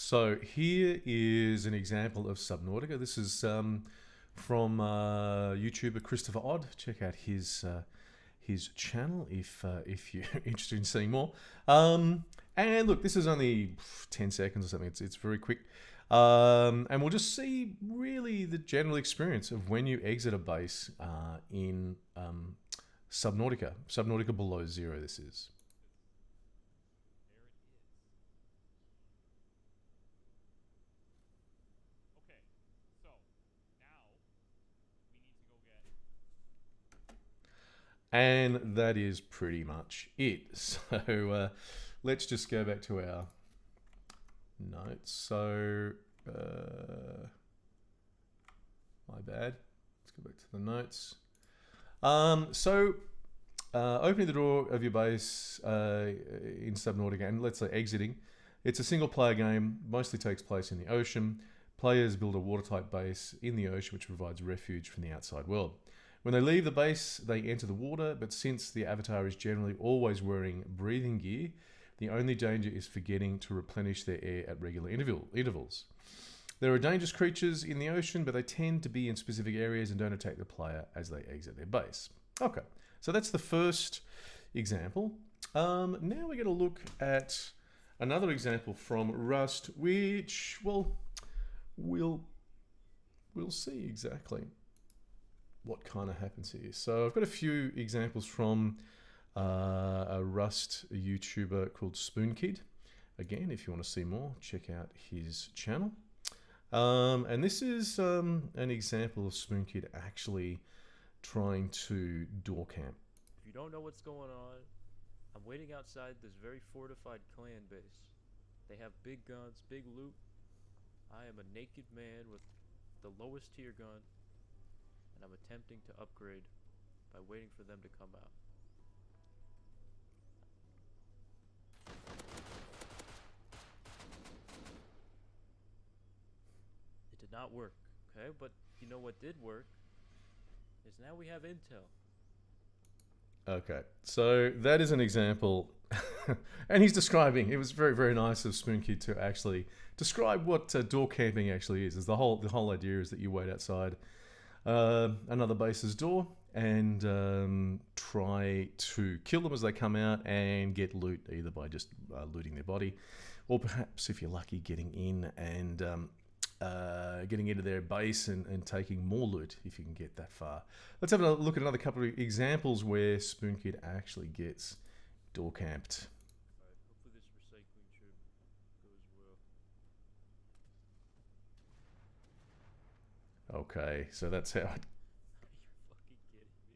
So here is an example of Subnautica. This is from YouTuber Christopher Odd. Check out his channel if you're interested in seeing more. And look, this is only 10 seconds or something. It's very quick. And we'll just see really the general experience of when you exit a base in Subnautica. Subnautica Below Zero, this is. Okay, so now we need to go get. And that is pretty much it. So let's just go back to our notes. So, my bad. Let's go back to the notes. Opening the door of your base in Subnautica, and let's say exiting, it's a single player game, mostly takes place in the ocean. Players build a watertight base in the ocean which provides refuge from the outside world. When they leave the base, they enter the water, but since the avatar is generally always wearing breathing gear, the only danger is forgetting to replenish their air at regular intervals. There are dangerous creatures in the ocean, but they tend to be in specific areas and don't attack the player as they exit their base. Okay, so that's the first example. Now we're going to look at another example from Rust, which, well, we'll see exactly what kind of happens here. So I've got a few examples from a Rust YouTuber called Spoonkid. Again, if you want to see more, check out his channel. And this is an example of Spoonkid actually trying to door camp. If you don't know what's going on, I'm waiting outside this very fortified clan base. They have big guns, big loot. I am a naked man with the lowest tier gun, and I'm attempting to upgrade by waiting for them to come out. It did not work, okay? But you know what did work is now we have intel. Okay, so that is an example, and he's describing. It was very, very nice of Spoonkid to actually describe what door camping actually is. The whole idea is that you wait outside another base's door and try to kill them as they come out and get loot, either by just looting their body, or perhaps if you're lucky, getting in and getting into their base and taking more loot if you can get that far. Let's have a look at another couple of examples where Spoonkid actually gets door camped. Alright, hopefully this recycling trip goes well. Okay, so that's how Are you fucking kidding me?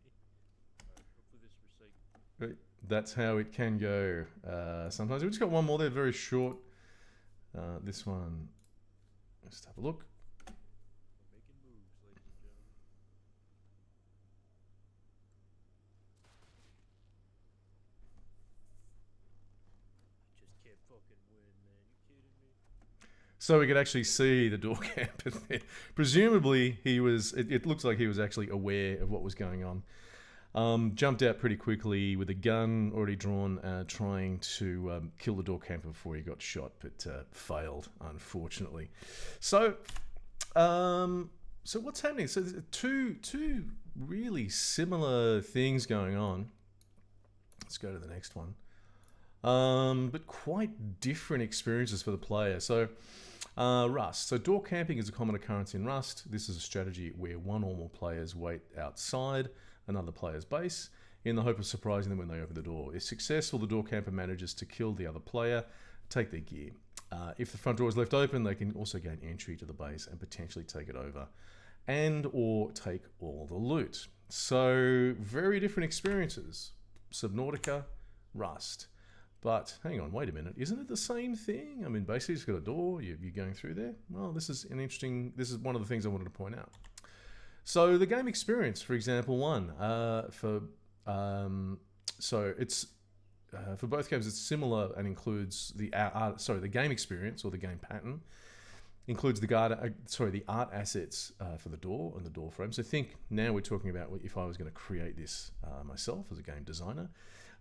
Alright, hopefully this recycling. that's how it can go. Sometimes we just got one more there, very short. This one. Let's have a look. We're making moves, ladies and gentlemen. I just can't fucking win, man. You kidding me? So we could actually see the door camper there. Presumably, he was. It looks like he was actually aware of what was going on. Jumped out pretty quickly with a gun already drawn, trying to kill the door camper before he got shot, but failed, unfortunately. So, so what's happening? So there's two really similar things going on. Let's go to the next one. But quite different experiences for the player. So, Rust. So door camping is a common occurrence in Rust. This is a strategy where one or more players wait outside another player's base in the hope of surprising them when they open the door. If successful, the door camper manages to kill the other player, take their gear. If the front door is left open, they can also gain entry to the base and potentially take it over and or take all the loot. So very different experiences. Subnautica, Rust. But hang on, wait a minute. Isn't it the same thing? I mean, basically it's got a door, you're going through there. Well, this is one of the things I wanted to point out. So the game experience, for example, so it's for both games it's similar and includes the game experience or the game pattern includes the art assets for the door and the door frame. So think now we're talking about if I was going to create this myself as a game designer.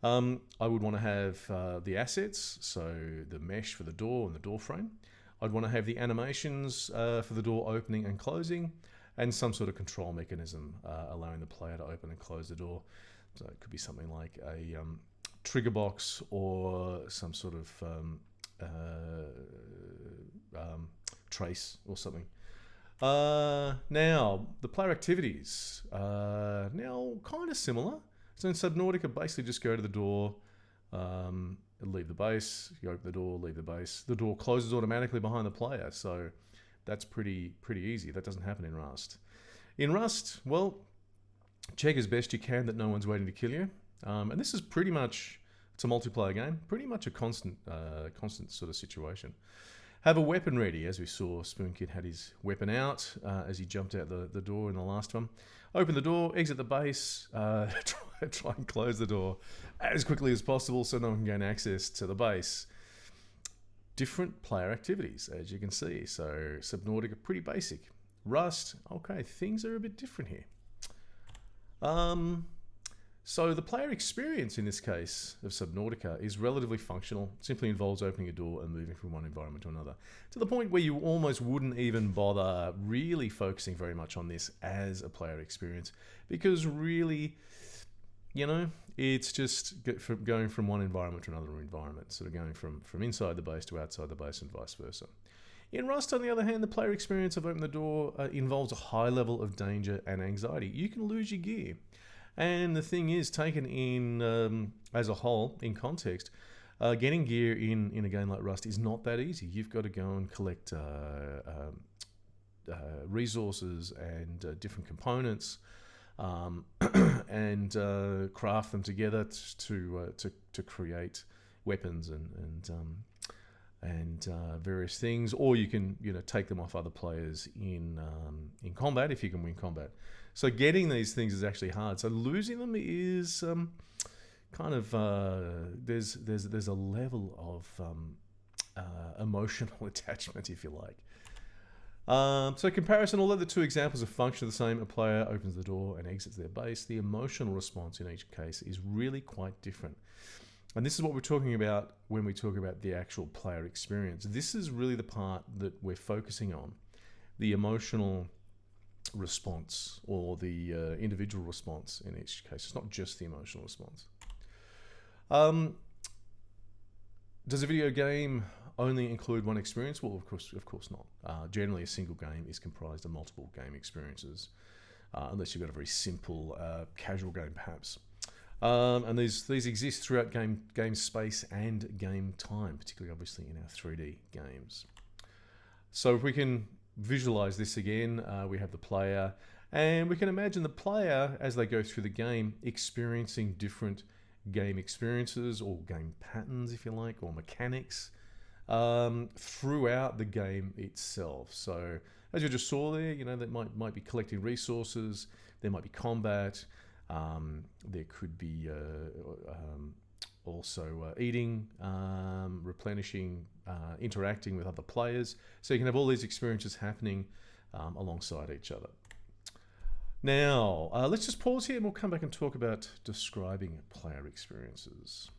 I would want to have the assets, so the mesh for the door and the door frame. I'd want to have the animations for the door opening and closing, and some sort of control mechanism allowing the player to open and close the door. So it could be something like a trigger box or some sort of trace or something. Now, the player activities. Now, kind of similar. So in Subnautica, basically just go to the door, leave the base, you open the door, leave the base. The door closes automatically behind the player, so that's pretty easy. That doesn't happen in Rust. In Rust, well, check as best you can that no one's waiting to kill you. And this is pretty much, it's a multiplayer game, pretty much a constant sort of situation. Have a weapon ready, as we saw Spoonkid had his weapon out as he jumped out the door in the last one. Open the door, exit the base, try and close the door as quickly as possible so no one can gain access to the base. Different player activities, as you can see. So Subnautica, pretty basic. Rust, okay, things are a bit different here. So the player experience in this case of Subnautica is relatively functional. It simply involves opening a door and moving from one environment to another, to the point where you almost wouldn't even bother really focusing very much on this as a player experience, because really, you know, it's just going from one environment to another environment, sort of going from inside the base to outside the base and vice versa. In Rust, on the other hand, the player experience of opening the door involves a high level of danger and anxiety. You can lose your gear. And the thing is, taken in as a whole, in context, getting gear in a game like Rust is not that easy. You've got to go and collect resources and different components and craft them together to create weapons and various things. Or you can take them off other players in combat if you can win combat. So getting these things is actually hard. So losing them is kind of there's a level of emotional attachment, if you like. So comparison, although the two examples are functionally the same, a player opens the door and exits their base, the emotional response in each case is really quite different. And this is what we're talking about when we talk about the actual player experience. This is really the part that we're focusing on, the emotional response or the individual response in each case. It's not just the emotional response. Does a video game only include one experience? Well, of course not. Generally, a single game is comprised of multiple game experiences, unless you've got a very simple casual game, perhaps. And these exist throughout game space and game time, particularly obviously in our 3D games. So if we can visualize this again, we have the player, and we can imagine the player as they go through the game experiencing different game experiences or game patterns, if you like, or mechanics throughout the game itself. So as you just saw there, that might be collecting resources, there might be combat, there could be also eating, replenishing, interacting with other players. So you can have all these experiences happening alongside each other. Now, let's just pause here and we'll come back and talk about describing player experiences.